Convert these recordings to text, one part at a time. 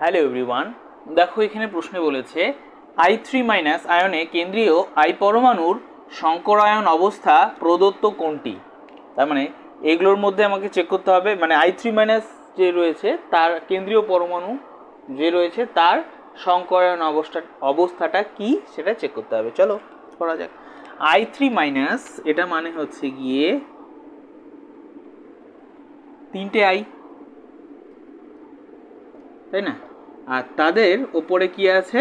Hello everyone, দেখো এখানে প্রশ্নে বলেছে I3- আয়নে কেন্দ্রীয় I পরমাণুর সংকরায়ন অবস্থা প্রদত্ত কোনটি। তার মানে এগুলোর মধ্যে আমাকে চেক করতে হবে, মানে I3- যে রয়েছে তার কেন্দ্রীয় পরমাণু যে রয়েছে তার সংকরায়ন অবস্থাটা কি সেটা চেক করতে হবে। চলো করা যাক। I3- এটা মানে হচ্ছে গিয়ে 3টে I, তাই না? আর তাদের ওপরে কি আছে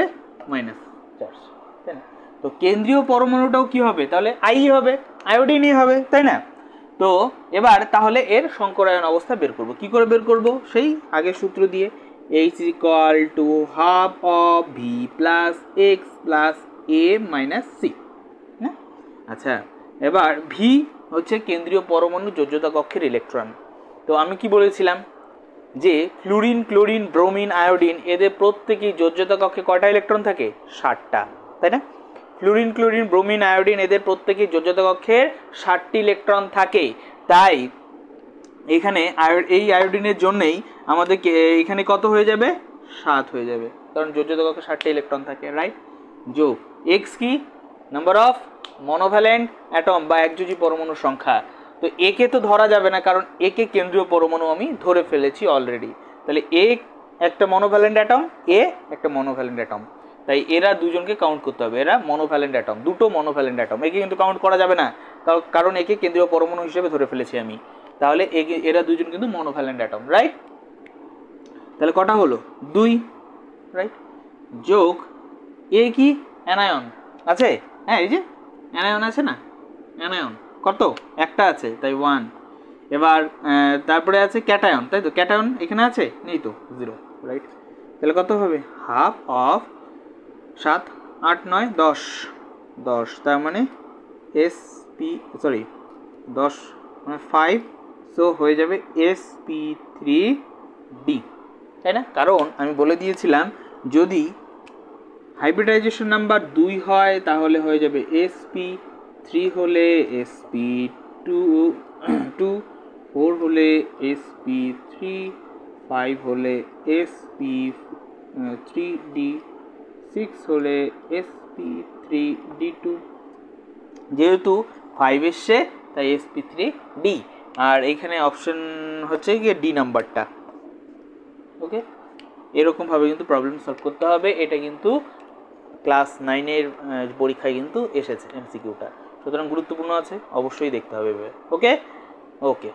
মাইনাস চার্জ, তাই না? তো কেন্দ্রীয় পরমাণুটাও কি হবে, তাহলে আই হবে, আয়োডিনই হবে, তাই না? তো এবার তাহলে এর সংকরায়ন অবস্থা বের করব। কি করে বের করব? সেই আগের সূত্র দিয়ে, H = half of V plus X plus A minus C। না, আচ্ছা, এবার ভি হচ্ছে কেন্দ্রীয় পরমাণু যোজ্যতা কক্ষের ইলেকট্রন। তো আমি কি বলেছিলাম যে ফ্লুরিন, ক্লোরিন, ব্রোমিন, আয়োডিন এদের প্রত্যেকেই যোজ্যতা কক্ষে কয়টা ইলেকট্রন থাকে? 60টা, তাই না? ফ্লুরিন, ক্লোরিন, ব্রোমিন, আয়োডিন এদের প্রত্যেকেই যোজ্যতা কক্ষের 60টি ইলেকট্রন থাকে। তাই এখানে এই আয়োডিনের জন্যই আমাদের এখানে কত হয়ে যাবে? 7 হয়ে যাবে, কারণ যোজ্যতা কক্ষে 60টি ইলেকট্রন থাকে, রাইট? যোগ এক্স কি? নাম্বার অফ মনোভ্যালেন্ট অ্যাটম বা একযোজী পরমাণুর সংখ্যা। তো একে তো ধরা যাবে না, কারণ একে কেন্দ্রীয় পরমাণু আমি ধরে ফেলেছি অলরেডি। তাহলে এ একটা মনোভ্যালেন্ট অ্যাটম, এ একটা মনোভ্যালেন্ট অ্যাটম, তাই এরা দুজনকে কাউন্ট করতে হবে। এরা মনোভ্যালেন্ট অ্যাটম, দুটো মনোভ্যালেন্ট অ্যাটম। একে কিন্তু কাউন্ট করা যাবে না, কারণ একে কেন্দ্রীয় পরমাণু হিসেবে ধরে ফেলেছি আমি। তাহলে এরা দুজন কিন্তু মনোভ্যালেন্ট অ্যাটম, রাইট? তাহলে কটা হলো? 2, রাইট? যোগ এ কি? অ্যানায়ন আছে, হ্যাঁ এই যে অ্যানায়ন আছে না, অ্যানায়ন কত? একটা আছে, তাই 1। এবার তারপরে আছে ক্যাটায়ন, তাই তো? ক্যাটায়ন এখানে আছে, নেই তো, 0, রাইট? তাহলে কত হবে? হাফ অফ 7, 8, 9, 10, তার মানে সরি 10 মানে 5, সো হয়ে যাবে sp3d, তাই না? কারণ আমি বলে দিয়েছিলাম যদি হাইব্রিডাইজেশন নাম্বার 2 হয় তাহলে হয়ে যাবে sp3, হলে sp2, 4 হলে sp3, 5 হলে sp3d, 6 হলে sp3d2। যেহেতু 5 এসছে তাই sp3d, আর এইখানে অপশন হচ্ছে গিয়ে ডি নাম্বারটা। ওকে, এরকমভাবে কিন্তু প্রবলেম সলভ করতে হবে। এটা কিন্তু ক্লাস 9-এর পরীক্ষায় কিন্তু এসেছে এমসিকিউটা, সুতরাং গুরুত্বপূর্ণ আছে, অবশ্যই দেখতে হবে। ওকে ওকে।